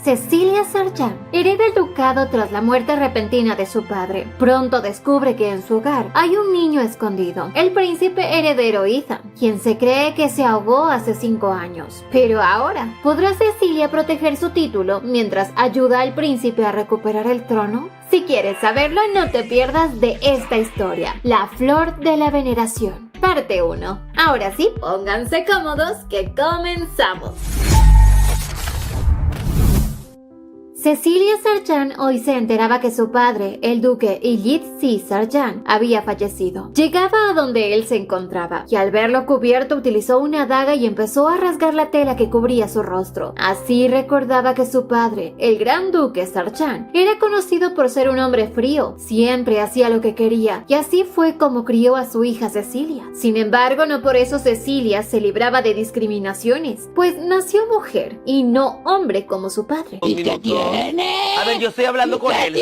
Cecilia Sargent hereda el ducado tras la muerte repentina de su padre. Pronto descubre que en su hogar hay un niño escondido, el príncipe heredero Ethan, quien se cree que se ahogó hace 5 años. Pero ahora, ¿podrá Cecilia proteger su título mientras ayuda al príncipe a recuperar el trono? Si quieres saberlo, no te pierdas de esta historia, La Flor de la Veneración, parte 1. Ahora sí, pónganse cómodos que comenzamos. Cecilia Sargent hoy se enteraba que su padre, el duque Elliot C. Sargent, había fallecido. Llegaba a donde él se encontraba y al verlo cubierto utilizó una daga y empezó a rasgar la tela que cubría su rostro. Así recordaba que su padre, el gran duque Sargent, era conocido por ser un hombre frío, siempre hacía lo que quería y así fue como crió a su hija Cecilia. Sin embargo, no por eso Cecilia se libraba de discriminaciones, pues nació mujer y no hombre como su padre. ¿Y qué tiene? A ver, yo estoy hablando con él.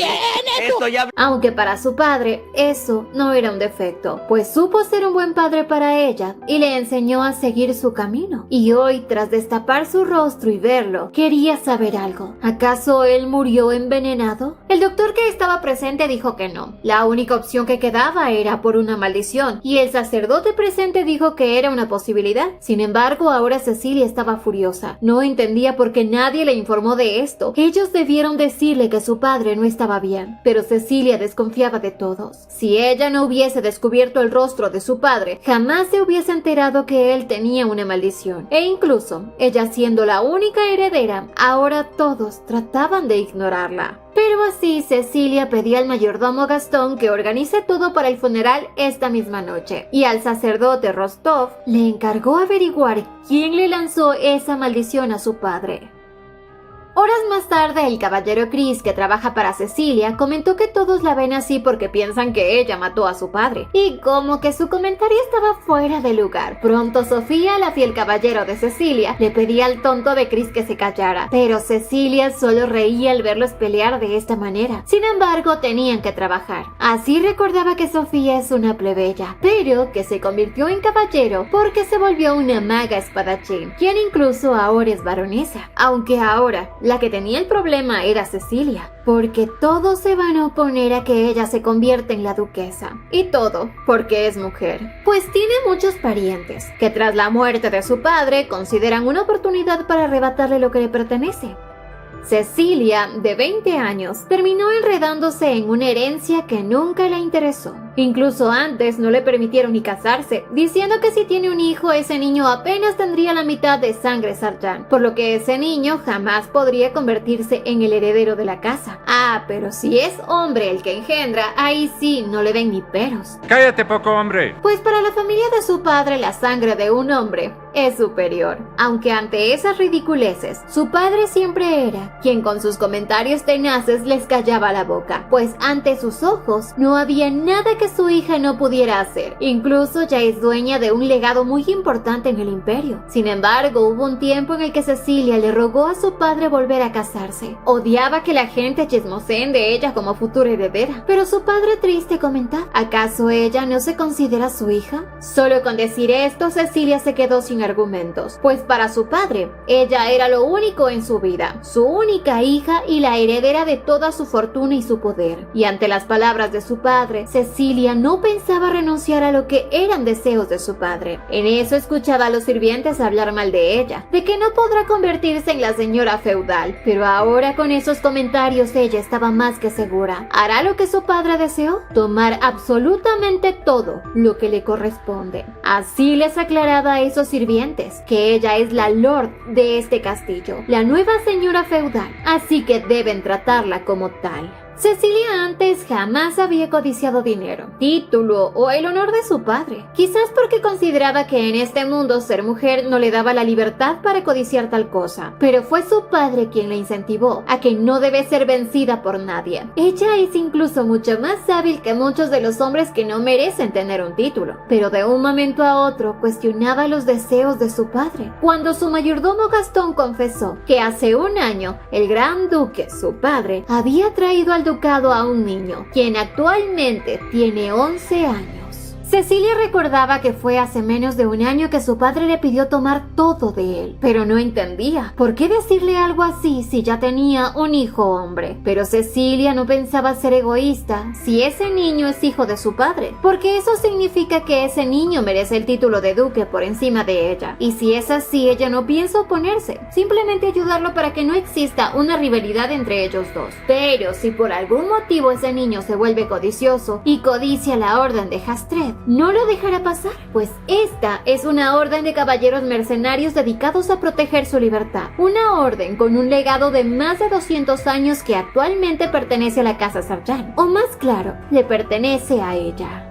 Aunque para su padre eso no era un defecto, pues supo ser un buen padre para ella y le enseñó a seguir su camino. Y hoy, tras destapar su rostro y verlo, quería saber algo. ¿Acaso él murió envenenado? El doctor que estaba presente dijo que no. La única opción que quedaba era por una maldición, y el sacerdote presente dijo que era una posibilidad. Sin embargo, ahora Cecilia estaba furiosa. No entendía por qué nadie le informó de esto. Ellos debieron decirle que su padre no estaba bien, pero Cecilia desconfiaba de todos. Si ella no hubiese descubierto el rostro de su padre, jamás se hubiese enterado que él tenía una maldición. E incluso, ella siendo la única heredera, ahora todos trataban de ignorarla. Pero así Cecilia pedía al mayordomo Gastón que organice todo para el funeral esta misma noche, y al sacerdote Rostov le encargó averiguar quién le lanzó esa maldición a su padre. Horas más tarde, el caballero Chris, que trabaja para Cecilia, comentó que todos la ven así porque piensan que ella mató a su padre, y como que su comentario estaba fuera de lugar. Pronto Sofía, la fiel caballero de Cecilia, le pedía al tonto de Chris que se callara, pero Cecilia solo reía al verlos pelear de esta manera. Sin embargo, tenían que trabajar. Así recordaba que Sofía es una plebeya, pero que se convirtió en caballero porque se volvió una maga espadachín, quien incluso ahora es baronesa, aunque ahora la que tenía el problema era Cecilia, porque todos se van a oponer a que ella se convierta en la duquesa. Y todo porque es mujer. Pues tiene muchos parientes, que tras la muerte de su padre consideran una oportunidad para arrebatarle lo que le pertenece. Cecilia, de 20 años, terminó enredándose en una herencia que nunca le interesó. Incluso antes no le permitieron ni casarse, diciendo que si tiene un hijo, ese niño apenas tendría la mitad de sangre Sargent, por lo que ese niño jamás podría convertirse en el heredero de la casa. Ah, pero si es hombre el que engendra, ahí sí no le ven ni peros. ¡Cállate, poco hombre! Pues para la familia de su padre, la sangre de un hombre es superior. Aunque ante esas ridiculeces, su padre siempre era quien con sus comentarios tenaces les callaba la boca, pues ante sus ojos no había nada que su hija no pudiera hacer. Incluso ya es dueña de un legado muy importante en el imperio. Sin embargo, hubo un tiempo en el que Cecilia le rogó a su padre volver a casarse. Odiaba que la gente chismoseen de ella como futura heredera, pero su padre triste comentaba: ¿acaso ella no se considera su hija? Solo con decir esto, Cecilia se quedó sin argumentos, pues para su padre, ella era lo único en su vida, su única hija y la heredera de toda su fortuna y su poder. Y ante las palabras de su padre, Cecilia no pensaba renunciar a lo que eran deseos de su padre. En eso escuchaba a los sirvientes hablar mal de ella, de que no podrá convertirse en la señora feudal, pero ahora con esos comentarios ella estaba más que segura. ¿Hará lo que su padre deseó? Tomar absolutamente todo lo que le corresponde. Así les aclaraba a esos sirvientes que ella es la lord de este castillo, la nueva señora feudal, así que deben tratarla como tal. Cecilia antes jamás había codiciado dinero, título o el honor de su padre, quizás porque consideraba que en este mundo ser mujer no le daba la libertad para codiciar tal cosa, pero fue su padre quien la incentivó a que no debe ser vencida por nadie. Ella es incluso mucho más hábil que muchos de los hombres que no merecen tener un título, pero de un momento a otro cuestionaba los deseos de su padre, cuando su mayordomo Gastón confesó que hace un año el gran duque, su padre, había traído al ducado a un niño, quien actualmente tiene 11 años. Cecilia recordaba que fue hace menos de un año que su padre le pidió tomar todo de él, pero no entendía por qué decirle algo así si ya tenía un hijo hombre. Pero Cecilia no pensaba ser egoísta si ese niño es hijo de su padre, porque eso significa que ese niño merece el título de duque por encima de ella. Y si es así, ella no piensa oponerse, simplemente ayudarlo para que no exista una rivalidad entre ellos dos. Pero si por algún motivo ese niño se vuelve codicioso y codicia la orden de Hastred, no lo dejará pasar, pues esta es una orden de caballeros mercenarios dedicados a proteger su libertad. Una orden con un legado de más de 200 años que actualmente pertenece a la casa Sarjan, o más claro, le pertenece a ella.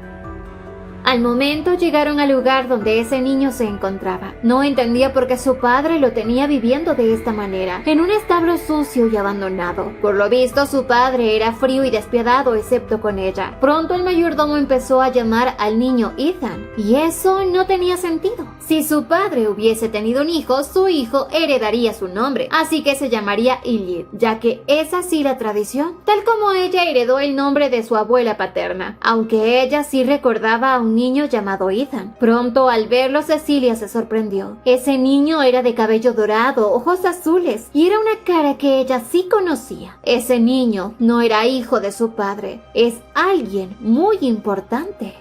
Al momento llegaron al lugar donde ese niño se encontraba. No entendía por qué su padre lo tenía viviendo de esta manera, en un establo sucio y abandonado. Por lo visto, su padre era frío y despiadado, excepto con ella. Pronto el mayordomo empezó a llamar al niño Ethan, y eso no tenía sentido. Si su padre hubiese tenido un hijo, su hijo heredaría su nombre, así que se llamaría Illid, ya que es así la tradición, tal como ella heredó el nombre de su abuela paterna, aunque ella sí recordaba a un niño llamado Ethan. Pronto al verlo, Cecilia se sorprendió. Ese niño era de cabello dorado, ojos azules, y era una cara que ella sí conocía. Ese niño no era hijo de su padre, es alguien muy importante.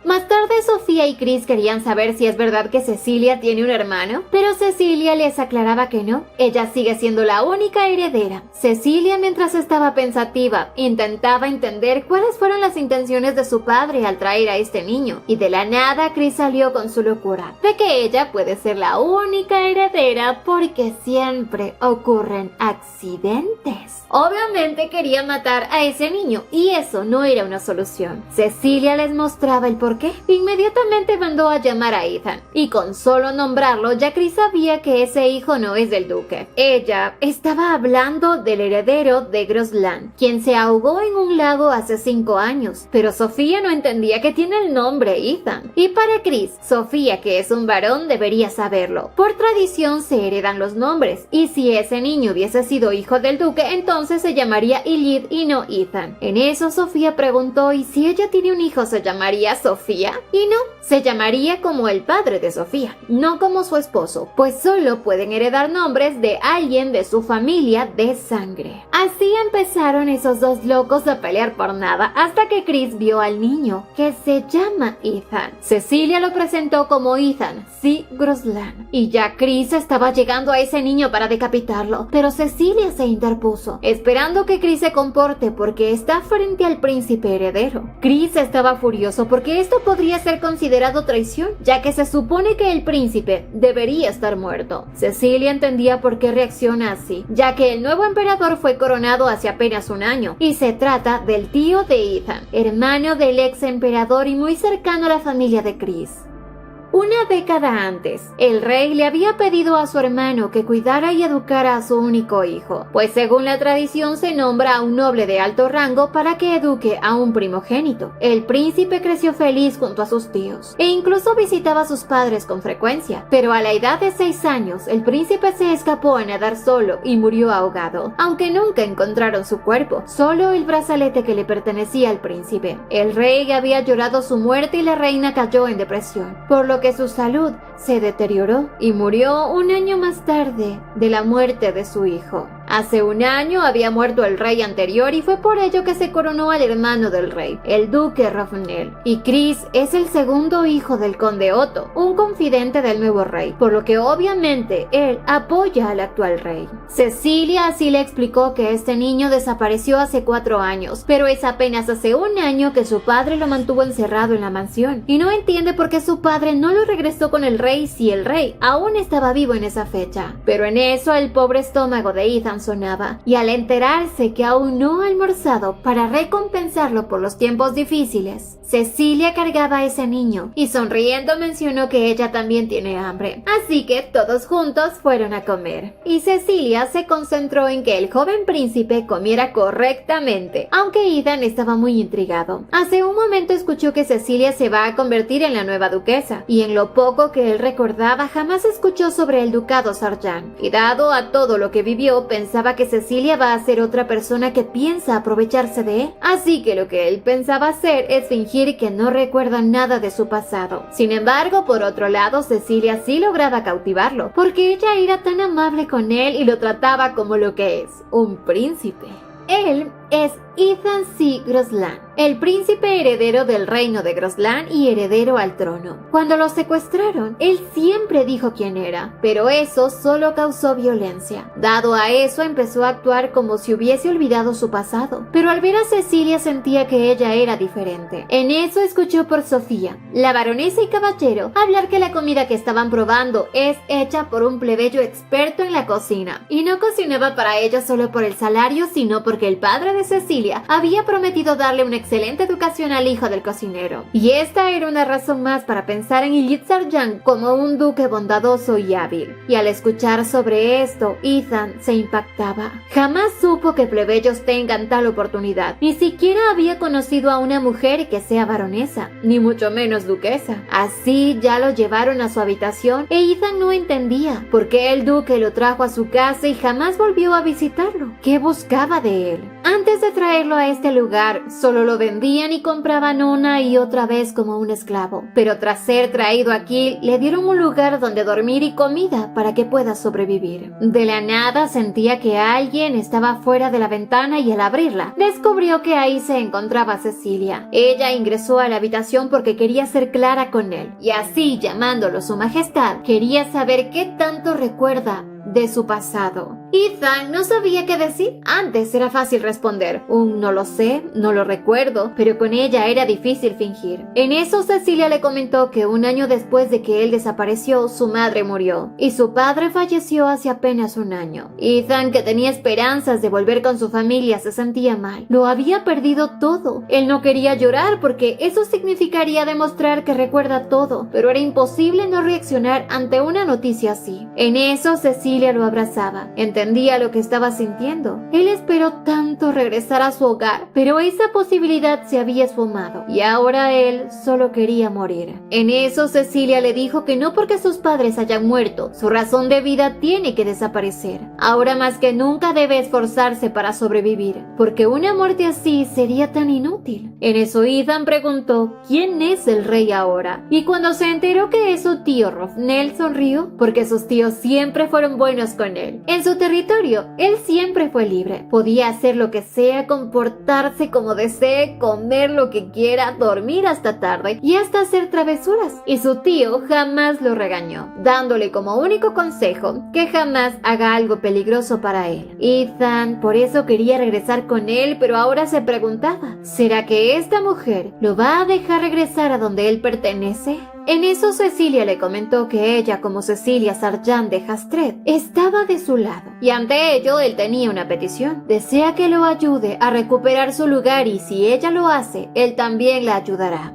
Más tarde, Sofía y Chris querían saber si es verdad que Cecilia tiene un hermano, pero Cecilia les aclaraba que no, ella sigue siendo la única heredera. Cecilia, mientras estaba pensativa, intentaba entender cuáles fueron las intenciones de su padre al traer a este niño, y de la nada Chris salió con su locura, de que ella puede ser la única heredera porque siempre ocurren accidentes. Obviamente quería matar a ese niño, y eso no era una solución. Cecilia les mostraba el porqué. Inmediatamente mandó a llamar a Ethan, y con solo nombrarlo ya Chris sabía que ese hijo no es del duque. Ella estaba hablando del heredero de Grosland, quien se ahogó en un lago hace 5 años, pero Sofía no entendía que tiene el nombre Ethan. Y para Chris, Sofía, que es un varón, debería saberlo. Por tradición se heredan los nombres, y si ese niño hubiese sido hijo del duque, entonces se llamaría Illid y no Ethan. En eso Sofía preguntó, ¿y si ella tiene un hijo se llamaría Sofía? Y no, se llamaría como el padre de Sofía, no como su esposo, pues solo pueden heredar nombres de alguien de su familia de sangre. Así empezaron esos dos locos a pelear por nada, hasta que Chris vio al niño, que se llama Ethan. Cecilia lo presentó como Ethan C. Grosland, y ya Chris estaba llegando a ese niño para decapitarlo, pero Cecilia se interpuso, esperando que Chris se comporte porque está frente al príncipe heredero. Chris estaba furioso porque esto podría ser considerado traición, ya que se supone que el príncipe debería estar muerto. Cecilia entendía por qué reacciona así, ya que el nuevo emperador fue coronado hace apenas un año, y se trata del tío de Ethan, hermano del ex emperador y muy cercano a la familia de Chris. Una década antes, el rey le había pedido a su hermano que cuidara y educara a su único hijo, pues según la tradición se nombra a un noble de alto rango para que eduque a un primogénito. El príncipe creció feliz junto a sus tíos, e incluso visitaba a sus padres con frecuencia, pero a la edad de 6 años, el príncipe se escapó a nadar solo y murió ahogado, aunque nunca encontraron su cuerpo, solo el brazalete que le pertenecía al príncipe. El rey había llorado su muerte y la reina cayó en depresión, por lo que su salud se deterioró y murió un año más tarde de la muerte de su hijo. Hace un año había muerto el rey anterior y fue por ello que se coronó al hermano del rey, el duque Rofnel. Y Chris es el segundo hijo del conde Otto, un confidente del nuevo rey, por lo que obviamente él apoya al actual rey. Cecilia así le explicó que este niño desapareció hace 4 años, pero es apenas hace un año que su padre lo mantuvo encerrado en la mansión, y no entiende por qué su padre no lo regresó con el rey si el rey aún estaba vivo en esa fecha. Pero en eso el pobre estómago de Ethan sonaba, y al enterarse que aún no ha almorzado para recompensarlo por los tiempos difíciles, Cecilia cargaba a ese niño y sonriendo mencionó que ella también tiene hambre, así que todos juntos fueron a comer, y Cecilia se concentró en que el joven príncipe comiera correctamente, aunque Ethan estaba muy intrigado. Hace un momento escuchó que Cecilia se va a convertir en la nueva duquesa, y en lo poco que él recordaba jamás escuchó sobre el ducado Sarjan, y dado a todo lo que vivió, pensó pensaba que Cecilia va a ser otra persona que piensa aprovecharse de él. Así que lo que él pensaba hacer es fingir que no recuerda nada de su pasado. Sin embargo, por otro lado, Cecilia sí lograba cautivarlo, porque ella era tan amable con él y lo trataba como lo que es, un príncipe. Él es Ethan C. Grosland, el príncipe heredero del reino de Grosland y heredero al trono. Cuando lo secuestraron, él siempre dijo quién era, pero eso solo causó violencia. Dado a eso, empezó a actuar como si hubiese olvidado su pasado, pero al ver a Cecilia sentía que ella era diferente. En eso escuchó por Sofía, la baronesa y caballero, hablar que la comida que estaban probando es hecha por un plebeyo experto en la cocina, y no cocinaba para ella solo por el salario, sino porque el padre de Cecilia había prometido darle una excelente educación al hijo del cocinero. Y esta era una razón más para pensar en Ellid Sarjan como un duque bondadoso y hábil. Y al escuchar sobre esto, Ethan se impactaba. Jamás supo que plebeyos tengan tal oportunidad. Ni siquiera había conocido a una mujer que sea baronesa, ni mucho menos duquesa. Así ya lo llevaron a su habitación e Ethan no entendía por qué el duque lo trajo a su casa y jamás volvió a visitarlo. ¿Qué buscaba de él? Antes de traerlo a este lugar, solo lo vendían y compraban una y otra vez como un esclavo. Pero tras ser traído aquí, le dieron un lugar donde dormir y comida para que pueda sobrevivir. De la nada sentía que alguien estaba fuera de la ventana y al abrirla, descubrió que ahí se encontraba Cecilia. Ella ingresó a la habitación porque quería ser clara con él, y así, llamándolo su majestad, quería saber qué tanto recuerda de su pasado. Ethan no sabía qué decir. Antes era fácil responder un no lo sé, no lo recuerdo, pero con ella era difícil fingir. En eso Cecilia le comentó que un año después de que él desapareció, su madre murió y su padre falleció hace apenas un año. Ethan, que tenía esperanzas de volver con su familia, se sentía mal. Lo había perdido todo. Él no quería llorar porque eso significaría demostrar que recuerda todo, pero era imposible no reaccionar ante una noticia así. En eso Cecilia lo abrazaba. Entendía lo que estaba sintiendo. Él esperó tanto regresar a su hogar, pero esa posibilidad se había esfumado y ahora él solo quería morir. En eso Cecilia le dijo que no porque sus padres hayan muerto, su razón de vida tiene que desaparecer. Ahora más que nunca debe esforzarse para sobrevivir, porque una muerte así sería tan inútil. En eso Ethan preguntó quién es el rey ahora, y cuando se enteró que es su tío Rofnel, sonrió, porque sus tíos siempre fueron buenos con él. En su territorio, él siempre fue libre. Podía hacer lo que sea, comportarse como desee, comer lo que quiera, dormir hasta tarde y hasta hacer travesuras. Y su tío jamás lo regañó, dándole como único consejo que jamás haga algo peligroso para él. Ethan por eso quería regresar con él, pero ahora se preguntaba, ¿será que esta mujer lo va a dejar regresar a donde él pertenece? En eso Cecilia le comentó que ella, como Cecilia Sarjan de Hastred, estaba de su lado, y ante ello él tenía una petición. Desea que lo ayude a recuperar su lugar y si ella lo hace, él también la ayudará.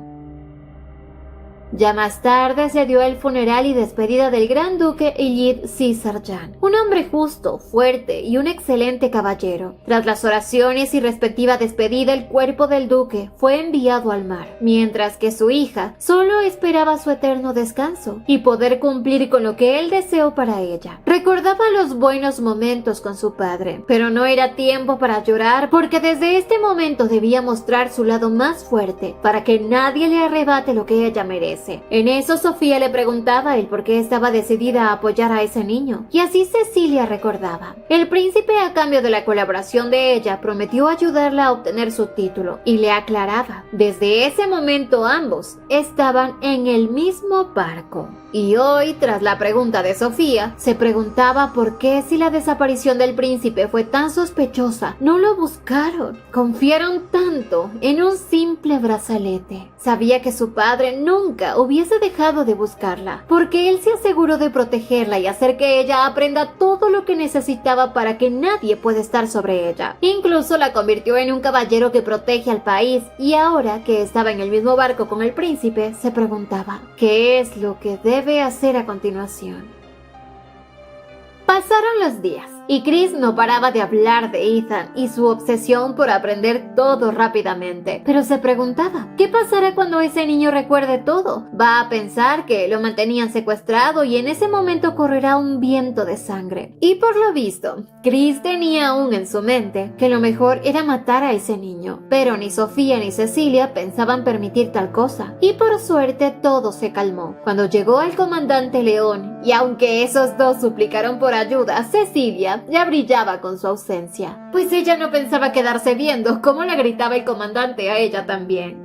Ya más tarde se dio el funeral y despedida del gran duque Ellid C. Sarjan, un hombre justo, fuerte y un excelente caballero. Tras las oraciones y respectiva despedida, el cuerpo del duque fue enviado al mar, mientras que su hija solo esperaba su eterno descanso y poder cumplir con lo que él deseó para ella. Recordaba los buenos momentos con su padre, pero no era tiempo para llorar porque desde este momento debía mostrar su lado más fuerte para que nadie le arrebate lo que ella merece. En eso Sofía le preguntaba el por qué estaba decidida a apoyar a ese niño, y así Cecilia recordaba. El príncipe, a cambio de la colaboración de ella, prometió ayudarla a obtener su título y le aclaraba. Desde ese momento ambos estaban en el mismo barco. Y hoy, tras la pregunta de Sofía, se preguntaba por qué, si la desaparición del príncipe fue tan sospechosa, no lo buscaron. Confiaron tanto en un simple brazalete. Sabía que su padre nunca hubiese dejado de buscarla, porque él se aseguró de protegerla y hacer que ella aprenda todo lo que necesitaba para que nadie pueda estar sobre ella. Incluso la convirtió en un caballero que protege al país, y ahora que estaba en el mismo barco con el príncipe, se preguntaba ¿qué es lo que debe hacer a continuación? Pasaron los días. Y Chris no paraba de hablar de Ethan y su obsesión por aprender todo rápidamente, pero se preguntaba, ¿qué pasará cuando ese niño recuerde todo? Va a pensar que lo mantenían secuestrado y en ese momento correrá un viento de sangre. Y por lo visto, Chris tenía aún en su mente que lo mejor era matar a ese niño, pero ni Sofía ni Cecilia pensaban permitir tal cosa, y por suerte todo se calmó cuando llegó el comandante León, y aunque esos dos suplicaron por ayuda, Cecilia ya brillaba con su ausencia, pues ella no pensaba quedarse viendo cómo le gritaba el comandante a ella también.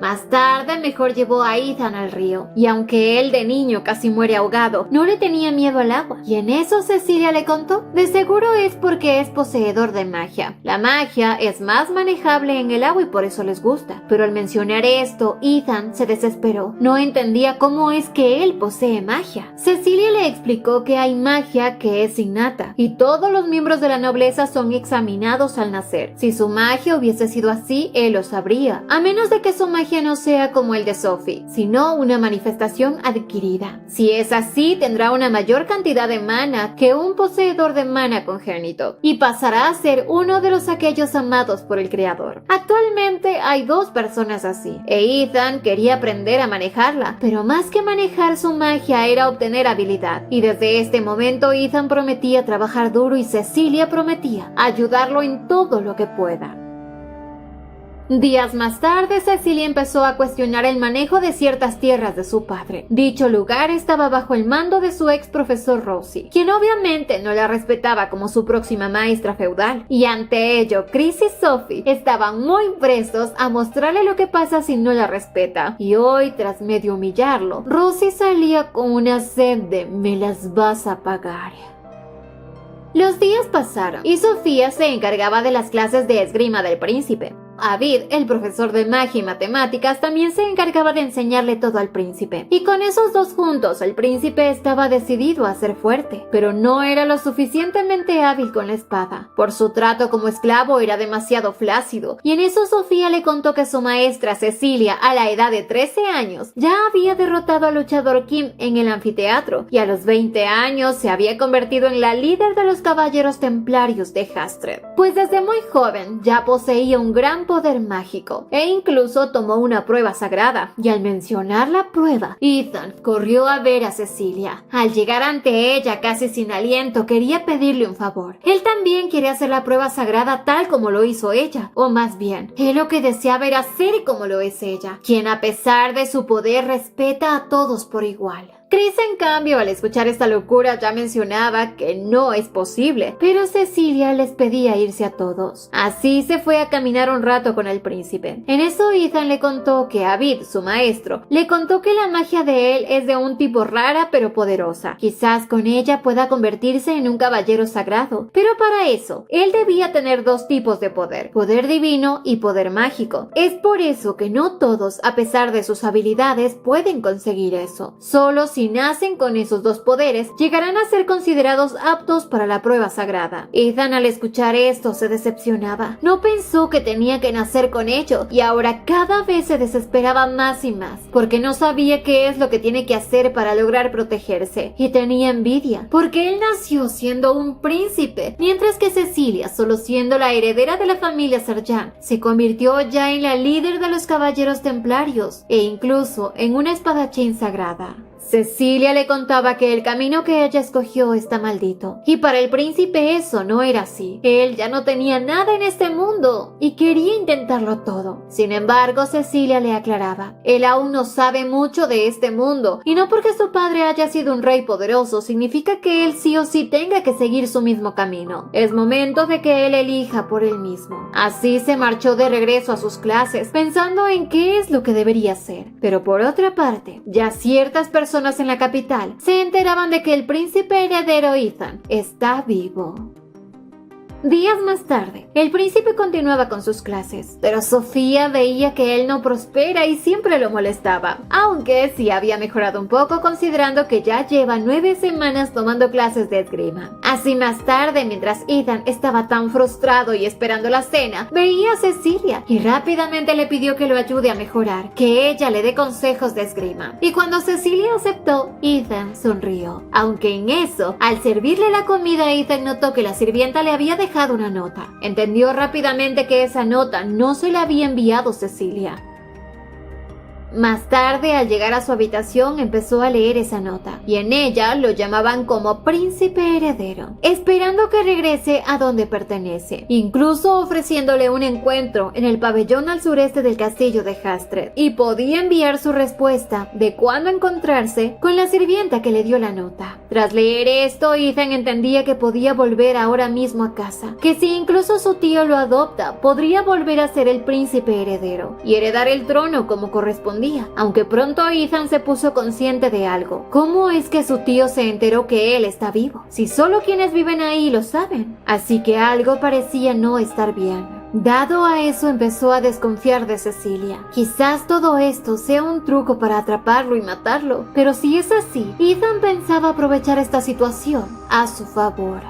Más tarde mejor llevó a Ethan al río, y aunque él de niño casi muere ahogado, no le tenía miedo al agua, y en eso Cecilia le contó, de seguro es porque es poseedor de magia. La magia es más manejable en el agua y por eso les gusta, pero al mencionar esto, Ethan se desesperó, no entendía cómo es que él posee magia. Cecilia le explicó que hay magia que es innata, y todos los miembros de la nobleza son examinados al nacer. Si su magia hubiese sido así, él lo sabría, a menos de que su magia no sea como el de Sophie, sino una manifestación adquirida. Si es así, tendrá una mayor cantidad de mana que un poseedor de mana congénito, y pasará a ser uno de los aquellos amados por el Creador. Actualmente hay dos personas así, e Ethan quería aprender a manejarla, pero más que manejar su magia era obtener habilidad, y desde este momento Ethan prometía trabajar duro y Cecilia prometía ayudarlo en todo lo que pueda. Días más tarde, Cecilia empezó a cuestionar el manejo de ciertas tierras de su padre. Dicho lugar estaba bajo el mando de su ex profesor Rosie, quien obviamente no la respetaba como su próxima maestra feudal. Y ante ello, Chris y Sophie estaban muy prestos a mostrarle lo que pasa si no la respeta. Y hoy, tras medio humillarlo, Rosie salía con una sed de "me las vas a pagar". Los días pasaron y Sofía se encargaba de las clases de esgrima del príncipe. Avid, el profesor de magia y matemáticas, también se encargaba de enseñarle todo al príncipe. Y con esos dos juntos, el príncipe estaba decidido a ser fuerte, pero no era lo suficientemente hábil con la espada. Por su trato como esclavo era demasiado flácido, y en eso Sofía le contó que su maestra Cecilia, a la edad de 13 años, ya había derrotado al luchador Kim en el anfiteatro, y a los 20 años se había convertido en la líder de los caballeros templarios de Hastred. Pues desde muy joven ya poseía un gran poder mágico e incluso tomó una prueba sagrada, y al mencionar la prueba, Ethan corrió a ver a Cecilia. Al llegar ante ella casi sin aliento, quería pedirle un favor. Él también quería hacer la prueba sagrada tal como lo hizo ella, o más bien, él lo que deseaba era ser como lo es ella, quien a pesar de su poder respeta a todos por igual. Chris, en cambio, al escuchar esta locura ya mencionaba que no es posible, pero Cecilia les pedía irse a todos. Así se fue a caminar un rato con el príncipe. En eso Ethan le contó que Avid, su maestro, le contó que la magia de él es de un tipo rara pero poderosa. Quizás con ella pueda convertirse en un caballero sagrado, pero para eso, él debía tener dos tipos de poder, poder divino y poder mágico. Es por eso que no todos, a pesar de sus habilidades, pueden conseguir eso. Solo si nacen con esos dos poderes, llegarán a ser considerados aptos para la prueba sagrada. Ethan, al escuchar esto, se decepcionaba. No pensó que tenía que nacer con ello, y ahora cada vez se desesperaba más y más, porque no sabía qué es lo que tiene que hacer para lograr protegerse, y tenía envidia, porque él nació siendo un príncipe, mientras que Cecilia, solo siendo la heredera de la familia Sarjan, se convirtió ya en la líder de los caballeros templarios, e incluso en una espadachín sagrada. Cecilia le contaba que el camino que ella escogió está maldito, y para el príncipe eso no era así. Él ya no tenía nada en este mundo y quería intentarlo todo. Sin embargo, Cecilia le aclaraba, él aún no sabe mucho de este mundo, y no porque su padre haya sido un rey poderoso significa que él sí o sí tenga que seguir su mismo camino. Es momento de que él elija por él mismo. Así se marchó de regreso a sus clases, pensando en qué es lo que debería hacer. Pero por otra parte, ya ciertas personas en la capital se enteraban de que el príncipe heredero Ethan está vivo. Días más tarde, el príncipe continuaba con sus clases, pero Sofía veía que él no prospera y siempre lo molestaba, aunque sí había mejorado un poco considerando que ya lleva 9 semanas tomando clases de esgrima. Así más tarde, mientras Ethan estaba tan frustrado y esperando la cena, veía a Cecilia y rápidamente le pidió que lo ayude a mejorar, que ella le dé consejos de esgrima. Y cuando Cecilia aceptó, Ethan sonrió, aunque en eso, al servirle la comida, Ethan notó que la sirvienta le había dejado una nota. Entendió rápidamente que esa nota no se la había enviado Cecilia. Más tarde, al llegar a su habitación, empezó a leer esa nota, y en ella lo llamaban como príncipe heredero, esperando que regrese a donde pertenece, incluso ofreciéndole un encuentro en el pabellón al sureste del castillo de Hastred, y podía enviar su respuesta de cuándo encontrarse con la sirvienta que le dio la nota. Tras leer esto, Ethan entendía que podía volver ahora mismo a casa, que si incluso su tío lo adopta, podría volver a ser el príncipe heredero, y heredar el trono como correspondía. Aunque pronto Ethan se puso consciente de algo. ¿Cómo es que su tío se enteró que él está vivo? Si solo quienes viven ahí lo saben. Así que algo parecía no estar bien. Dado a eso, empezó a desconfiar de Cecilia. Quizás todo esto sea un truco para atraparlo y matarlo, pero si es así, Ethan pensaba aprovechar esta situación a su favor.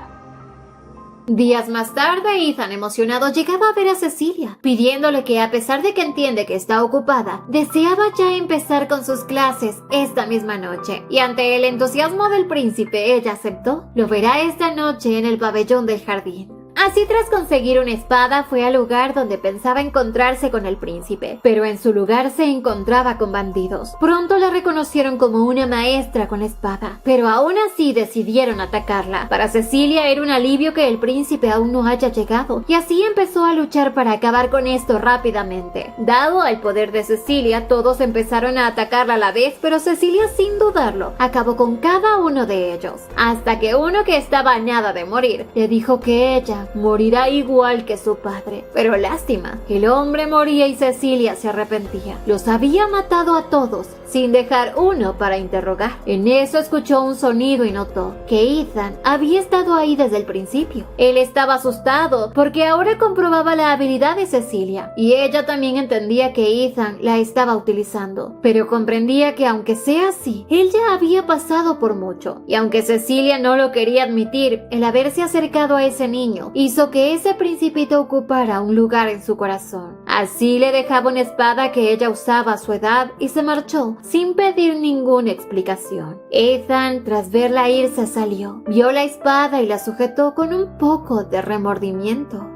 Días más tarde, Ethan, emocionado, llegaba a ver a Cecilia, pidiéndole que, a pesar de que entiende que está ocupada, deseaba ya empezar con sus clases esta misma noche. Y ante el entusiasmo del príncipe, ella aceptó. Lo verá esta noche en el pabellón del jardín. Así, tras conseguir una espada, fue al lugar donde pensaba encontrarse con el príncipe, pero en su lugar se encontraba con bandidos. Pronto la reconocieron como una maestra con la espada, pero aún así decidieron atacarla. Para Cecilia era un alivio que el príncipe aún no haya llegado, y así empezó a luchar para acabar con esto rápidamente. Dado el poder de Cecilia, todos empezaron a atacarla a la vez, pero Cecilia, sin dudarlo, acabó con cada uno de ellos, hasta que uno que estaba a nada de morir le dijo que ella morirá igual que su padre. Pero lástima, el hombre moría y Cecilia se arrepentía. Los había matado a todos, sin dejar uno para interrogar. En eso escuchó un sonido y notó que Ethan había estado ahí desde el principio. Él estaba asustado porque ahora comprobaba la habilidad de Cecilia, y ella también entendía que Ethan la estaba utilizando, pero comprendía que aunque sea así, él ya había pasado por mucho, y aunque Cecilia no lo quería admitir, el haberse acercado a ese niño hizo que ese principito ocupara un lugar en su corazón. Así le dejaba una espada que ella usaba a su edad y se marchó sin pedir ninguna explicación. Ethan, tras verla irse, salió, vio la espada y la sujetó con un poco de remordimiento.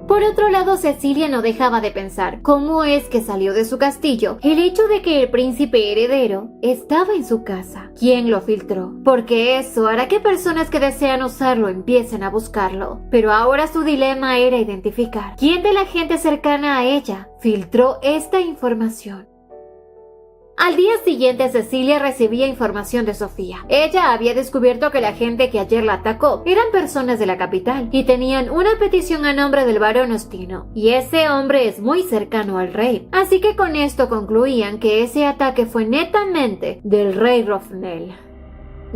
Por otro lado, Cecilia no dejaba de pensar cómo es que salió de su castillo el hecho de que el príncipe heredero estaba en su casa. ¿Quién lo filtró? Porque eso hará que personas que desean usarlo empiecen a buscarlo. Pero ahora su dilema era identificar quién de la gente cercana a ella filtró esta información. Al día siguiente, Cecilia recibía información de Sofía. Ella había descubierto que la gente que ayer la atacó eran personas de la capital y tenían una petición a nombre del barón Ostino, y ese hombre es muy cercano al rey. Así que con esto concluían que ese ataque fue netamente del rey Rofnel.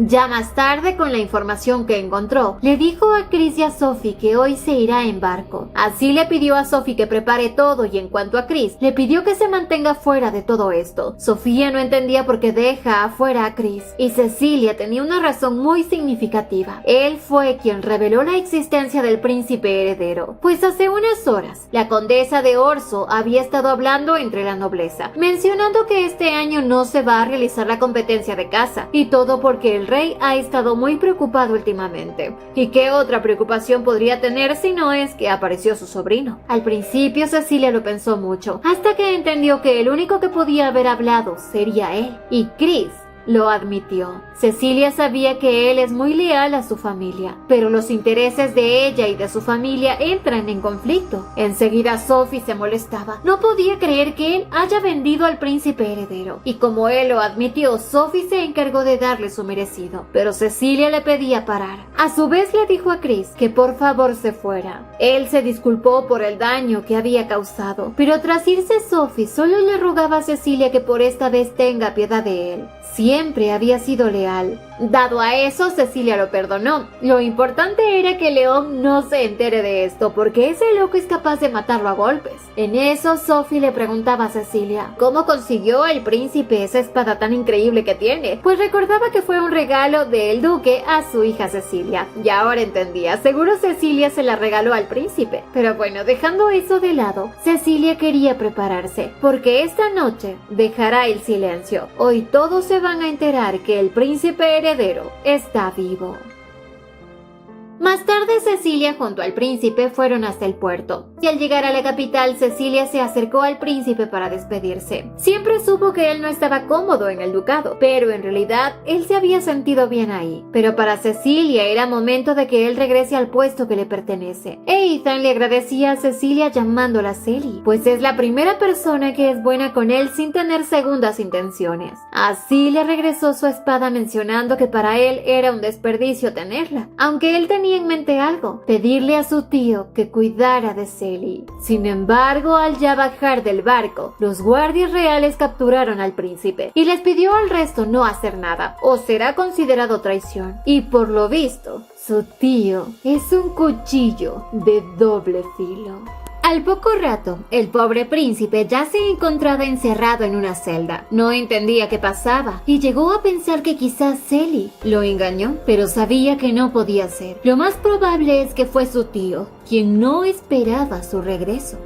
Ya más tarde, con la información que encontró, le dijo a Chris y a Sophie que hoy se irá en barco. Así le pidió a Sophie que prepare todo, y en cuanto a Chris, le pidió que se mantenga fuera de todo esto. Sofía no entendía por qué deja afuera a Chris, y Cecilia tenía una razón muy significativa. Él fue quien reveló la existencia del príncipe heredero, pues hace unas horas, la condesa de Orso había estado hablando entre la nobleza, mencionando que este año no se va a realizar la competencia de caza, y todo porque el rey ha estado muy preocupado últimamente. ¿Y qué otra preocupación podría tener si no es que apareció su sobrino? Al principio Cecilia lo pensó mucho, hasta que entendió que el único que podía haber hablado sería él, y Chris lo admitió. Cecilia sabía que él es muy leal a su familia, pero los intereses de ella y de su familia entran en conflicto. Enseguida Sophie se molestaba. No podía creer que él haya vendido al príncipe heredero, y como él lo admitió, Sophie se encargó de darle su merecido, pero Cecilia le pedía parar. A su vez le dijo a Chris que por favor se fuera. Él se disculpó por el daño que había causado, pero tras irse Sophie solo le rogaba a Cecilia que por esta vez tenga piedad de él. siempre había sido leal. Dado a eso, Cecilia lo perdonó. Lo importante era que León no se entere de esto, porque ese loco es capaz de matarlo a golpes. En eso, Sophie le preguntaba a Cecilia cómo consiguió el príncipe esa espada tan increíble que tiene, pues recordaba que fue un regalo del duque a su hija Cecilia. Y ahora entendía, seguro Cecilia se la regaló al príncipe. Pero bueno, dejando eso de lado, Cecilia quería prepararse, porque esta noche dejará el silencio. Hoy todos se van a enterar que el príncipe heredero está vivo. Más tarde, Cecilia junto al príncipe fueron hasta el puerto, y al llegar a la capital, Cecilia se acercó al príncipe para despedirse. Siempre supo que él no estaba cómodo en el ducado, pero en realidad él se había sentido bien ahí. Pero para Cecilia era momento de que él regrese al puesto que le pertenece. E Ethan le agradecía a Cecilia llamándola Celi, pues es la primera persona que es buena con él sin tener segundas intenciones. Así le regresó su espada mencionando que para él era un desperdicio tenerla, aunque él tenía en mente algo: pedirle a su tío que cuidara de Celi. Sin embargo, al ya bajar del barco, los guardias reales capturaron al príncipe y les pidió al resto no hacer nada, o será considerado traición. Y por lo visto, su tío es un cuchillo de doble filo. Al poco rato, el pobre príncipe ya se encontraba encerrado en una celda. No entendía qué pasaba y llegó a pensar que quizás Celi lo engañó, pero sabía que no podía ser. Lo más probable es que fue su tío, quien no esperaba su regreso.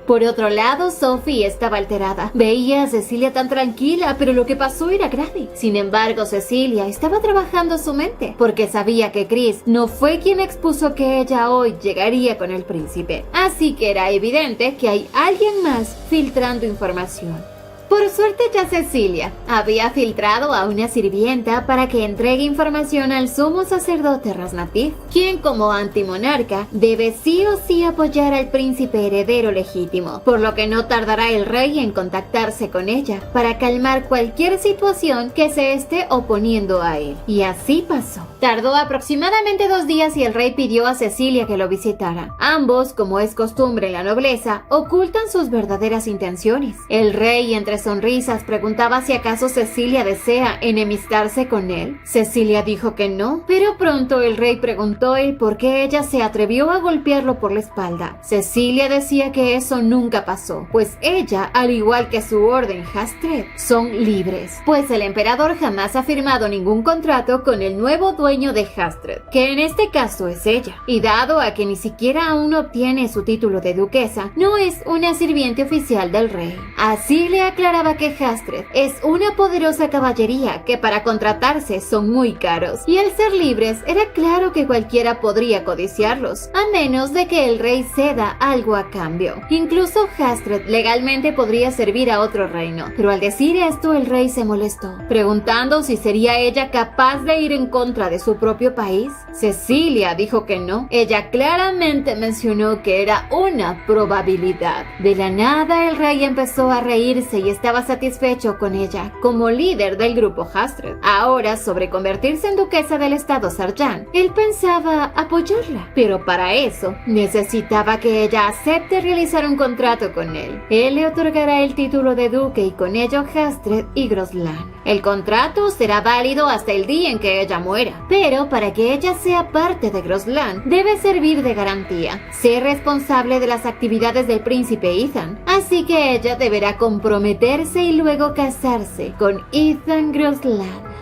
Por otro lado, Sophie estaba alterada. Veía a Cecilia tan tranquila, pero lo que pasó era grave. Sin embargo, Cecilia estaba trabajando su mente, porque sabía que Chris no fue quien expuso que ella hoy llegaría con el príncipe. Así que era evidente que hay alguien más filtrando información. Por suerte ya Cecilia había filtrado a una sirvienta para que entregue información al sumo sacerdote Rasnatif, quien como antimonarca debe sí o sí apoyar al príncipe heredero legítimo, por lo que no tardará el rey en contactarse con ella para calmar cualquier situación que se esté oponiendo a él. Y así pasó. Tardó aproximadamente 2 días y el rey pidió a Cecilia que lo visitara. Ambos, como es costumbre en la nobleza, ocultan sus verdaderas intenciones. El rey, entre sonrisas, preguntaba si acaso Cecilia desea enemistarse con él. Cecilia dijo que no, pero pronto el rey preguntó el por qué ella se atrevió a golpearlo por la espalda. Cecilia decía que eso nunca pasó, pues ella, al igual que su orden Hastred, son libres, pues el emperador jamás ha firmado ningún contrato con el nuevo dueño de Hastred, que en este caso es ella, y dado a que ni siquiera aún obtiene su título de duquesa, no es una sirviente oficial del rey. Así le aclaraba que Hastred es una poderosa caballería que para contratarse son muy caros, y al ser libres era claro que cualquiera podría codiciarlos, a menos de que el rey ceda algo a cambio. Incluso Hastred legalmente podría servir a otro reino, pero al decir esto el rey se molestó, preguntando si sería ella capaz de ir en contra de su propio país. Cecilia dijo que no. Ella claramente mencionó que era una probabilidad. De la nada el rey empezó a reírse y estaba satisfecho con ella como líder del grupo Hastred. Ahora, sobre convertirse en duquesa del estado Sarjan, él pensaba apoyarla, pero para eso necesitaba que ella acepte realizar un contrato con él. Él le otorgará el título de duque y con ello Hastred y Groslan. El contrato será válido hasta el día en que ella muera, pero para que ella sea parte de Groslan debe servir de garantía, ser responsable de las actividades del príncipe Ethan, así que ella deberá comprometerse y luego casarse con Ethan Groslan.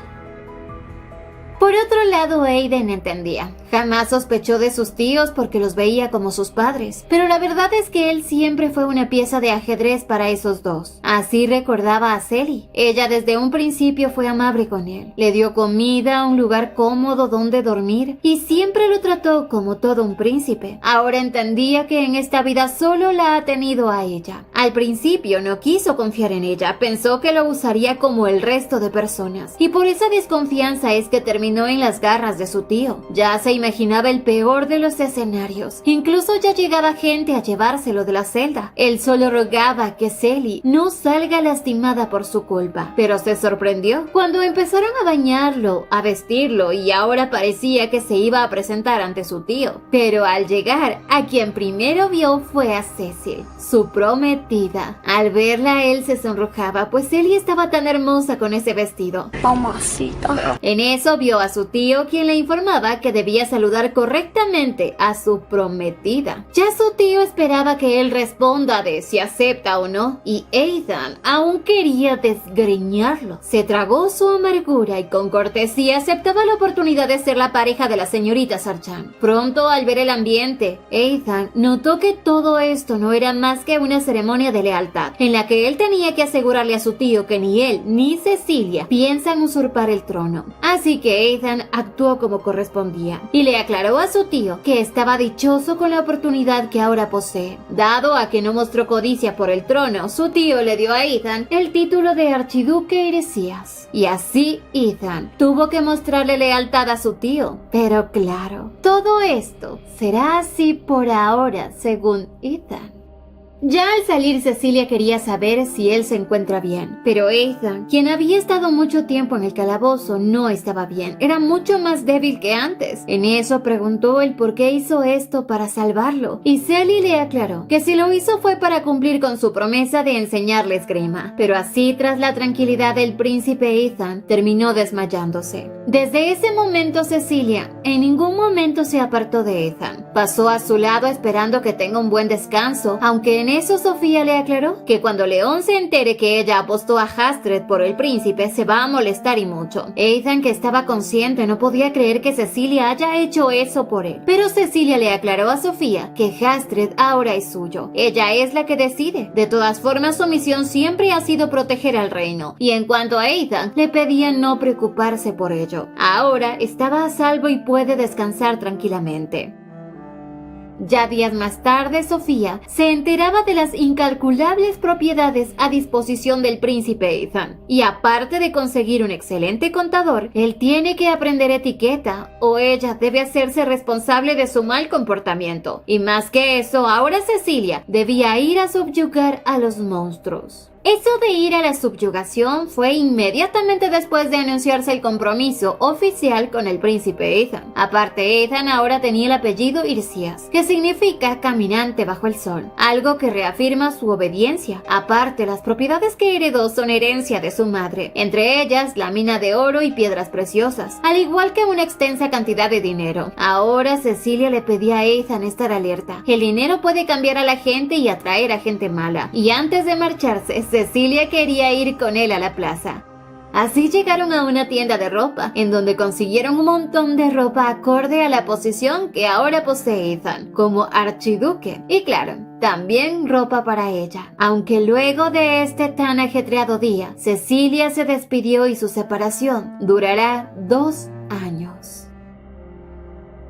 Por otro lado, Aiden entendía. Jamás sospechó de sus tíos porque los veía como sus padres, pero la verdad es que él siempre fue una pieza de ajedrez para esos dos. Así recordaba a Celi. Ella desde un principio fue amable con él. Le dio comida, un lugar cómodo donde dormir y siempre lo trató como todo un príncipe. Ahora entendía que en esta vida solo la ha tenido a ella. Al principio no quiso confiar en ella, pensó que lo usaría como el resto de personas y por esa desconfianza es que terminó en las garras de su tío. Ya se imaginaba el peor de los escenarios. Incluso ya llegaba gente a llevárselo de la celda. Él solo rogaba que Sally no salga lastimada por su culpa. Pero se sorprendió cuando empezaron a bañarlo, a vestirlo y ahora parecía que se iba a presentar ante su tío. Pero al llegar, a quien primero vio fue a Cecil, su prometida. Al verla él se sonrojaba, pues Sally estaba tan hermosa con ese vestido. Mamacita. En eso vio a su tío, quien le informaba que debía saludar correctamente a su prometida. Ya su tío esperaba que él responda de si acepta o no, y Ethan aún quería desgreñarlo. Se tragó su amargura y con cortesía aceptaba la oportunidad de ser la pareja de la señorita Sarchan. Pronto, al ver el ambiente, Ethan notó que todo esto no era más que una ceremonia de lealtad, en la que él tenía que asegurarle a su tío que ni él ni Cecilia piensan usurpar el trono. Así que Ethan actuó como correspondía y le aclaró a su tío que estaba dichoso con la oportunidad que ahora posee. Dado a que no mostró codicia por el trono, su tío le dio a Ethan el título de archiduque Iresías. Y así Ethan tuvo que mostrarle lealtad a su tío. Pero claro, todo esto será así por ahora, según Ethan. Ya al salir, Cecilia quería saber si él se encuentra bien, pero Ethan, quien había estado mucho tiempo en el calabozo, no estaba bien, era mucho más débil que antes. En eso preguntó el por qué hizo esto para salvarlo, y Sally le aclaró que si lo hizo fue para cumplir con su promesa de enseñarle esgrima, pero así, tras la tranquilidad del príncipe, Ethan terminó desmayándose. Desde ese momento, Cecilia en ningún momento se apartó de Ethan. Pasó a su lado esperando que tenga un buen descanso, aunque en eso Sofía le aclaró que cuando León se entere que ella apostó a Hastred por el príncipe se va a molestar y mucho. Ethan, que estaba consciente, no podía creer que Cecilia haya hecho eso por él. Pero Cecilia le aclaró a Sofía que Hastred ahora es suyo. Ella es la que decide. De todas formas, su misión siempre ha sido proteger al reino. Y en cuanto a Ethan, le pedía no preocuparse por ello. Ahora estaba a salvo y puede descansar tranquilamente. Ya días más tarde, Sofía se enteraba de las incalculables propiedades a disposición del príncipe Ethan. Y aparte de conseguir un excelente contador, él tiene que aprender etiqueta, o ella debe hacerse responsable de su mal comportamiento. Y más que eso, ahora Cecilia debía ir a subyugar a los monstruos. Eso de ir a la subyugación fue inmediatamente después de anunciarse el compromiso oficial con el príncipe Ethan. Aparte, Ethan ahora tenía el apellido Iresías, que significa caminante bajo el sol, algo que reafirma su obediencia. Aparte, las propiedades que heredó son herencia de su madre, entre ellas la mina de oro y piedras preciosas, al igual que una extensa cantidad de dinero. Ahora Cecilia le pedía a Ethan estar alerta. El dinero puede cambiar a la gente y atraer a gente mala, y antes de marcharse, Cecilia quería ir con él a la plaza. Así llegaron a una tienda de ropa, en donde consiguieron un montón de ropa acorde a la posición que ahora posee Ethan, como archiduque. Y claro, también ropa para ella. Aunque luego de este tan ajetreado día, Cecilia se despidió y su separación durará 2 años.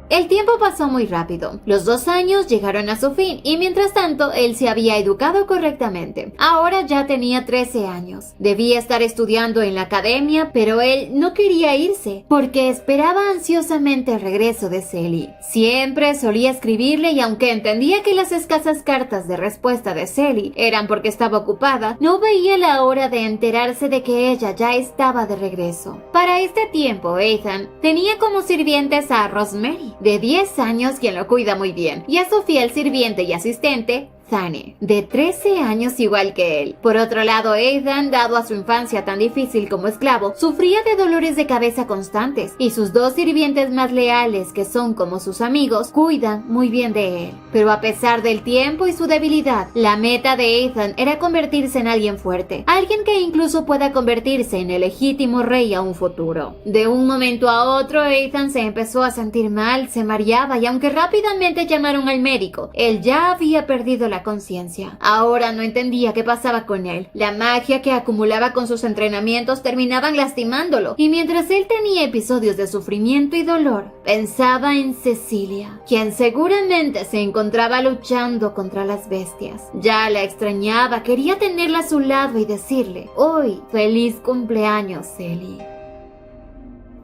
El tiempo pasó muy rápido. Los 2 años llegaron a su fin y mientras tanto él se había educado correctamente. Ahora ya tenía 13 años. Debía estar estudiando en la academia, pero él no quería irse porque esperaba ansiosamente el regreso de Sally. Siempre solía escribirle y aunque entendía que las escasas cartas de respuesta de Sally eran porque estaba ocupada, no veía la hora de enterarse de que ella ya estaba de regreso. Para este tiempo, Ethan tenía como sirvientes a Rosemary, de 10 años, quien lo cuida muy bien, y a Sofía, el sirviente y asistente, Zane, de 13 años igual que él. Por otro lado, Ethan, dado a su infancia tan difícil como esclavo, sufría de dolores de cabeza constantes, y sus 2 sirvientes más leales, que son como sus amigos, cuidan muy bien de él. Pero a pesar del tiempo y su debilidad, la meta de Ethan era convertirse en alguien fuerte, alguien que incluso pueda convertirse en el legítimo rey a un futuro. De un momento a otro, Ethan se empezó a sentir mal, se mareaba y aunque rápidamente llamaron al médico, él ya había perdido la conciencia. Ahora no entendía qué pasaba con él. La magia que acumulaba con sus entrenamientos terminaban lastimándolo, y mientras él tenía episodios de sufrimiento y dolor, pensaba en Cecilia, quien seguramente se encontraba luchando contra las bestias. Ya la extrañaba, quería tenerla a su lado y decirle: hoy, feliz cumpleaños, Sally.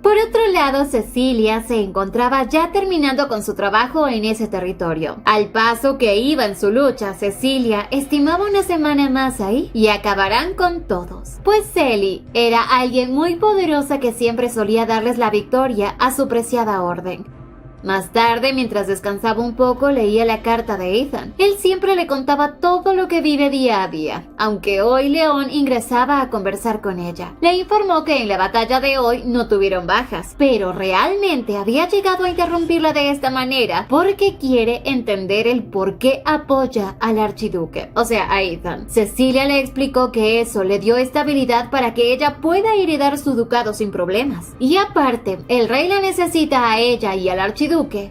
Por otro lado, Cecilia se encontraba ya terminando con su trabajo en ese territorio. Al paso que iba en su lucha, Cecilia estimaba una semana más ahí y acabarán con todos. Pues Celie era alguien muy poderosa que siempre solía darles la victoria a su preciada orden. Más tarde, mientras descansaba un poco, leía la carta de Ethan. Él siempre le contaba todo lo que vive día a día, aunque hoy Leon ingresaba a conversar con ella. Le informó que en la batalla de hoy no tuvieron bajas, pero realmente había llegado a interrumpirla de esta manera porque quiere entender el por qué apoya al archiduque, o sea, a Ethan. Cecilia le explicó que eso le dio estabilidad para que ella pueda heredar su ducado sin problemas. Y aparte, el rey la necesita a ella y al archiduque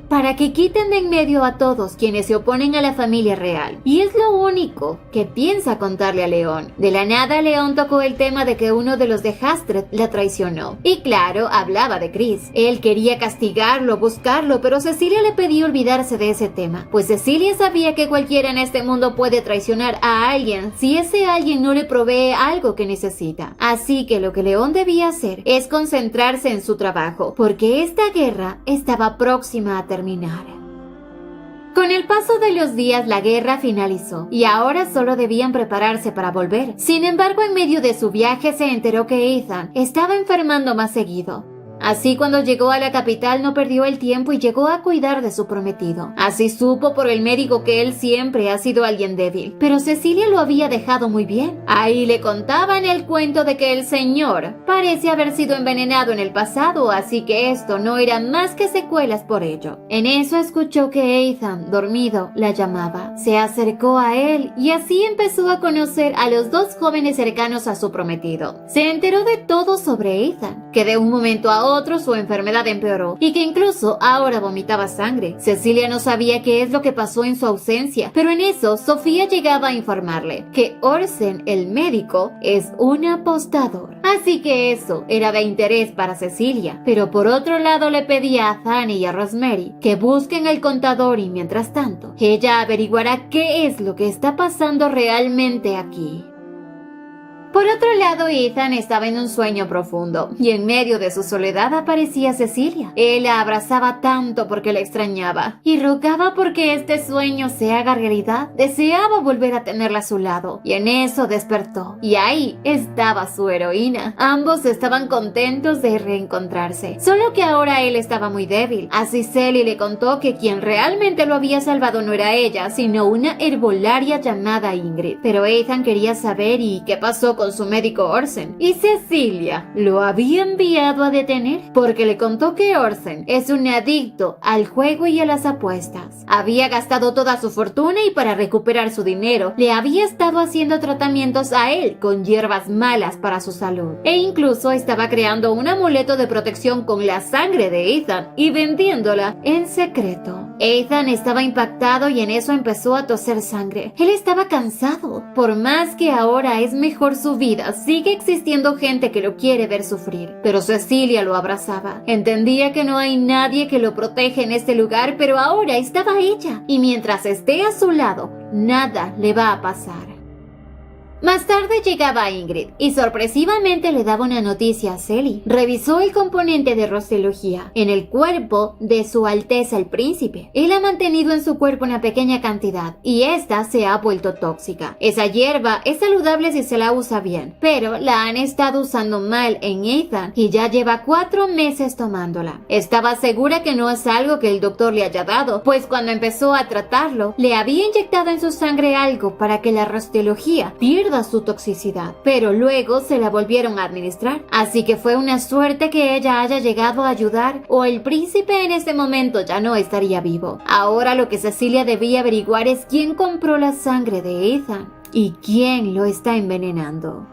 para que quiten de en medio a todos quienes se oponen a la familia real. Y es lo único que piensa contarle a Leon. De la nada, Leon tocó el tema de que uno de los de Hastred la traicionó. Y claro, hablaba de Chris. Él quería castigarlo, buscarlo, pero Cecilia le pedía olvidarse de ese tema, pues Cecilia sabía que cualquiera en este mundo puede traicionar a alguien si ese alguien no le provee algo que necesita. Así que lo que Leon debía hacer es concentrarse en su trabajo, porque esta guerra estaba próxima a terminar. Con el paso de los días, la guerra finalizó y ahora solo debían prepararse para volver. Sin embargo, en medio de su viaje se enteró que Ethan estaba enfermando más seguido. Así, cuando llegó a la capital no perdió el tiempo y llegó a cuidar de su prometido. Así supo por el médico que él siempre ha sido alguien débil, pero Cecilia lo había dejado muy bien. Ahí le contaban el cuento de que el señor parece haber sido envenenado en el pasado, así que esto no era más que secuelas por ello. En eso escuchó que Ethan, dormido, la llamaba. Se acercó a él y así empezó a conocer a los dos jóvenes cercanos a su prometido. Se enteró de todo sobre Ethan, que de un momento a otro su enfermedad empeoró y que incluso ahora vomitaba sangre. Cecilia no sabía qué es lo que pasó en su ausencia, pero en eso Sofía llegaba a informarle que Orsen, el médico, es un apostador. Así que eso era de interés para Cecilia, pero por otro lado le pedía a Fanny y a Rosemary que busquen al contador y mientras tanto ella averiguará qué es lo que está pasando realmente aquí. Por otro lado, Ethan estaba en un sueño profundo y en medio de su soledad aparecía Cecilia. Él la abrazaba tanto porque la extrañaba y rogaba porque este sueño se haga realidad. Deseaba volver a tenerla a su lado y en eso despertó y ahí estaba su heroína. Ambos estaban contentos de reencontrarse, solo que ahora él estaba muy débil. Así Celie le contó que quien realmente lo había salvado no era ella, sino una herbolaria llamada Ingrid. Pero Ethan quería saber y qué pasó con su médico Orsen, y Cecilia lo había enviado a detener porque le contó que Orsen es un adicto al juego y a las apuestas. Había gastado toda su fortuna y para recuperar su dinero le había estado haciendo tratamientos a él con hierbas malas para su salud e incluso estaba creando un amuleto de protección con la sangre de Ethan y vendiéndola en secreto. Ethan estaba impactado y en eso empezó a toser sangre. Él estaba cansado. Por más que ahora es mejor su vida, sigue existiendo gente que lo quiere ver sufrir. Pero Cecilia lo abrazaba. Entendía que no hay nadie que lo protege en este lugar, pero ahora estaba ella. Y mientras esté a su lado, nada le va a pasar. Más tarde llegaba Ingrid y sorpresivamente le daba una noticia a Celie. Revisó el componente de roselogía en el cuerpo de su Alteza el Príncipe. Él ha mantenido en su cuerpo una pequeña cantidad y esta se ha vuelto tóxica. Esa hierba es saludable si se la usa bien, pero la han estado usando mal en Ethan y ya lleva 4 meses tomándola. Estaba segura que no es algo que el doctor le haya dado, pues cuando empezó a tratarlo, le había inyectado en su sangre algo para que la roselogía pierda su toxicidad, pero luego se la volvieron a administrar, así que fue una suerte que ella haya llegado a ayudar o el príncipe en ese momento ya no estaría vivo. Ahora lo que Cecilia debía averiguar es quién compró la sangre de Ethan y quién lo está envenenando.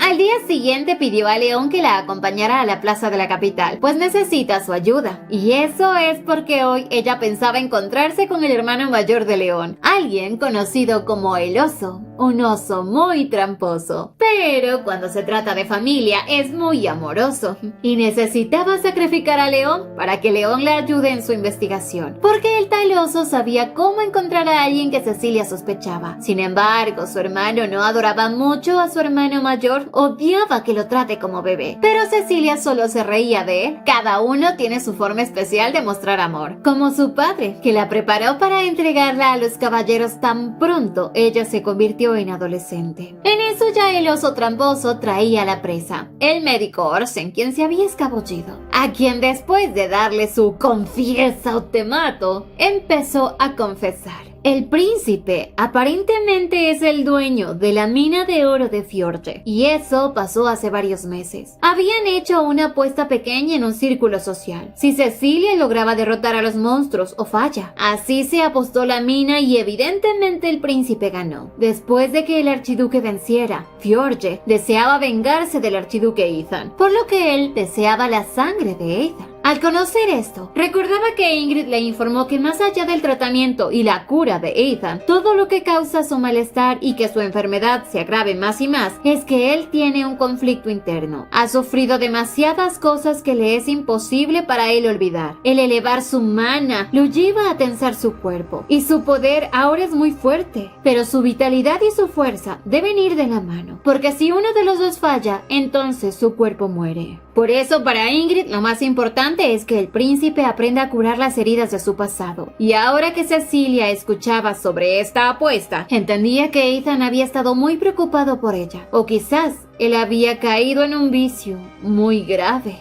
Al día siguiente pidió a Leon que la acompañara a la plaza de la capital, pues necesita su ayuda. Y eso es porque hoy ella pensaba encontrarse con el hermano mayor de Leon, alguien conocido como el Oso. un oso muy tramposo. Pero cuando se trata de familia es muy amoroso y necesitaba sacrificar a León para que León le ayude en su investigación, porque el tal oso sabía cómo encontrar a alguien que Cecilia sospechaba. Sin embargo, su hermano no adoraba mucho a su hermano mayor, odiaba que lo trate como bebé, pero Cecilia solo se reía de él. Cada uno tiene su forma especial de mostrar amor, como su padre, que la preparó para entregarla a los caballeros tan pronto ella se convirtió en adolescente. En eso ya el oso tramposo traía la presa, el médico Orsen, quien se había escabullido, a quien después de darle su confiesa o te mato, empezó a confesar. El príncipe aparentemente es el dueño de la mina de oro de Fjorge, y eso pasó hace varios meses. Habían hecho una apuesta pequeña en un círculo social, si Cecilia lograba derrotar a los monstruos o falla. Así se apostó la mina y evidentemente el príncipe ganó. Después de que el archiduque venciera, Fjorge deseaba vengarse del archiduque Ethan, por lo que él deseaba la sangre de Ethan. Al conocer esto, recordaba que Ingrid le informó que más allá del tratamiento y la cura de Ethan, todo lo que causa su malestar y que su enfermedad se agrave más y más es que él tiene un conflicto interno. Ha sufrido demasiadas cosas que le es imposible para él olvidar. El elevar su mana lo lleva a tensar su cuerpo y su poder ahora es muy fuerte, pero su vitalidad y su fuerza deben ir de la mano, porque si uno de los dos falla, entonces su cuerpo muere. Por eso para Ingrid lo más importante es que el príncipe aprenda a curar las heridas de su pasado. Y ahora que Cecilia escuchaba sobre esta apuesta, entendía que Ethan había estado muy preocupado por ella. O quizás él había caído en un vicio muy grave.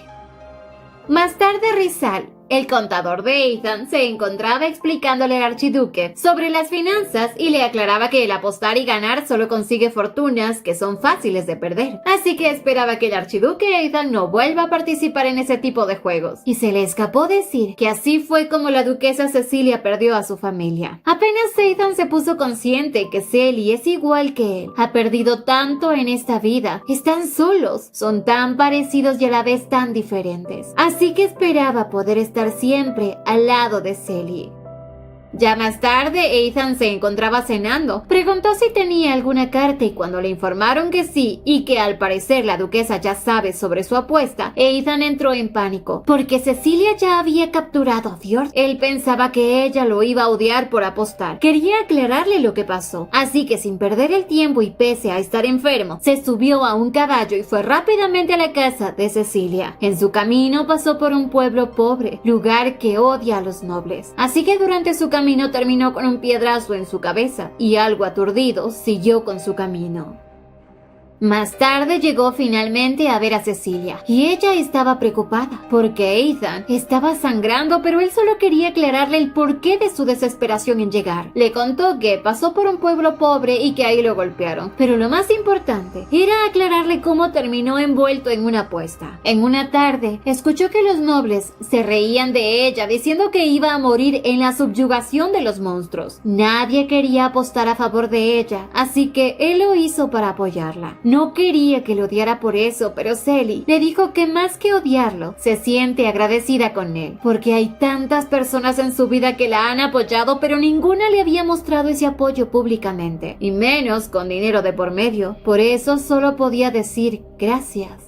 Más tarde Rizal, el contador de Ethan, se encontraba explicándole al archiduque sobre las finanzas y le aclaraba que el apostar y ganar solo consigue fortunas que son fáciles de perder. Así que esperaba que el archiduque Ethan no vuelva a participar en ese tipo de juegos. Y se le escapó decir que así fue como la duquesa Cecilia perdió a su familia. Apenas Ethan se puso consciente que Celie es igual que él. Ha perdido tanto en esta vida. Están solos. Son tan parecidos y a la vez tan diferentes. Así que esperaba poder estar siempre al lado de Celie. Ya más tarde, Ethan se encontraba cenando. Preguntó si tenía alguna carta y cuando le informaron que sí y que al parecer la duquesa ya sabe sobre su apuesta, Ethan entró en pánico porque Cecilia ya había capturado a Fjord. Él pensaba que ella lo iba a odiar por apostar. Quería aclararle lo que pasó, así que sin perder el tiempo y pese a estar enfermo, se subió a un caballo y fue rápidamente a la casa de Cecilia. En su camino pasó por un pueblo pobre, lugar que odia a los nobles. Así que durante su camino terminó con un piedrazo en su cabeza y algo aturdido siguió con su camino. Más tarde llegó finalmente a ver a Cecilia y ella estaba preocupada porque Ethan estaba sangrando, pero él solo quería aclararle el porqué de su desesperación en llegar. Le contó que pasó por un pueblo pobre y que ahí lo golpearon, pero lo más importante era aclararle cómo terminó envuelto en una apuesta. En una tarde escuchó que los nobles se reían de ella diciendo que iba a morir en la subyugación de los monstruos. Nadie quería apostar a favor de ella, así que él lo hizo para apoyarla. No quería que lo odiara por eso, pero Celie le dijo que más que odiarlo, se siente agradecida con él, porque hay tantas personas en su vida que la han apoyado, pero ninguna le había mostrado ese apoyo públicamente, y menos con dinero de por medio. Por eso solo podía decir gracias.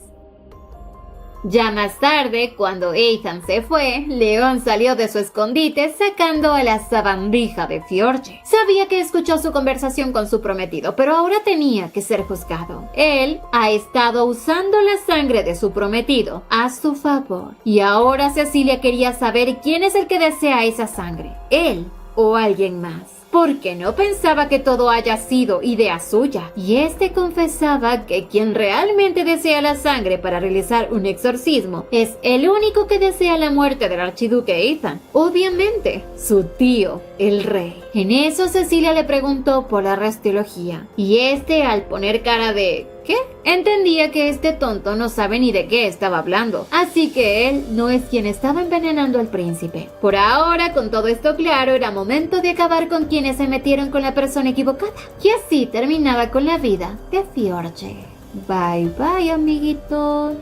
Ya más tarde, cuando Ethan se fue, León salió de su escondite sacando a la sabandija de Fjorge. Sabía que escuchó su conversación con su prometido, pero ahora tenía que ser juzgado. Él ha estado usando la sangre de su prometido a su favor. Y ahora Cecilia quería saber quién es el que desea esa sangre, él o alguien más, porque no pensaba que todo haya sido idea suya, y este confesaba que quien realmente desea la sangre para realizar un exorcismo es el único que desea la muerte del archiduque Ethan, obviamente su tío, el rey. En eso Cecilia le preguntó por la rastreología, y este, al poner cara de ¿qué?, entendía que este tonto no sabe ni de qué estaba hablando, así que él no es quien estaba envenenando al príncipe. Por ahora, con todo esto claro, era momento de acabar con quienes se metieron con la persona equivocada, y así terminaba con la vida de Fjorge. Bye bye, amiguitos.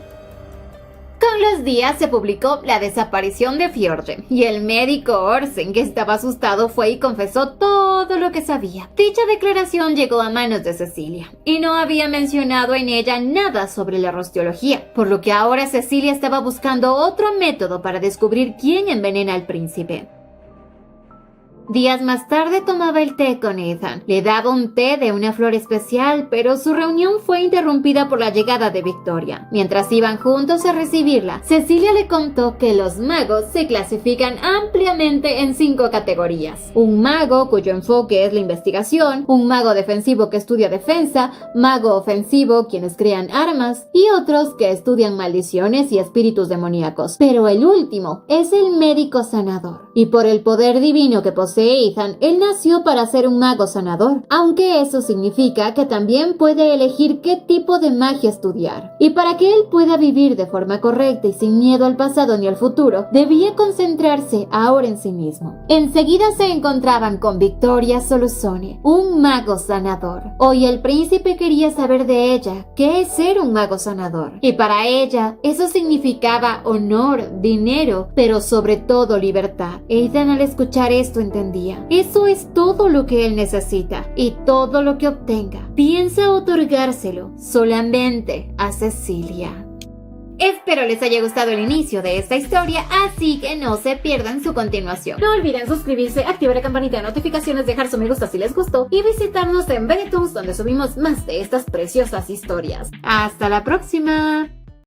Con los días se publicó la desaparición de Fjorge y el médico Orsen, que estaba asustado, fue y confesó todo todo lo que sabía. Dicha declaración llegó a manos de Cecilia y no había mencionado en ella nada sobre la rostiología, por lo que ahora Cecilia estaba buscando otro método para descubrir quién envenena al príncipe. Días más tarde tomaba el té con Ethan. Le daba un té de una flor especial, pero su reunión fue interrumpida por la llegada de Victoria. Mientras iban juntos a recibirla, Cecilia le contó que los magos se clasifican ampliamente en 5 categorías. Un mago cuyo enfoque es la investigación, un mago defensivo que estudia defensa, mago ofensivo quienes crean armas y otros que estudian maldiciones y espíritus demoníacos. Pero el último es el médico sanador. Y por el poder divino que posee Ethan, él nació para ser un mago sanador, aunque eso significa que también puede elegir qué tipo de magia estudiar. Y para que él pueda vivir de forma correcta y sin miedo al pasado ni al futuro, debía concentrarse ahora en sí mismo. Enseguida se encontraban con Victoria Soluzone, un mago sanador. Hoy el príncipe quería saber de ella qué es ser un mago sanador. Y para ella, eso significaba honor, dinero, pero sobre todo libertad. Ethan al escuchar esto entendió. Eso es todo lo que él necesita y todo lo que obtenga piensa otorgárselo solamente a Cecilia. Espero les haya gustado el inicio de esta historia, así que no se pierdan su continuación. No olviden suscribirse, activar la campanita de notificaciones, dejar su me gusta si les gustó y visitarnos en Benetools donde subimos más de estas preciosas historias. ¡Hasta la próxima!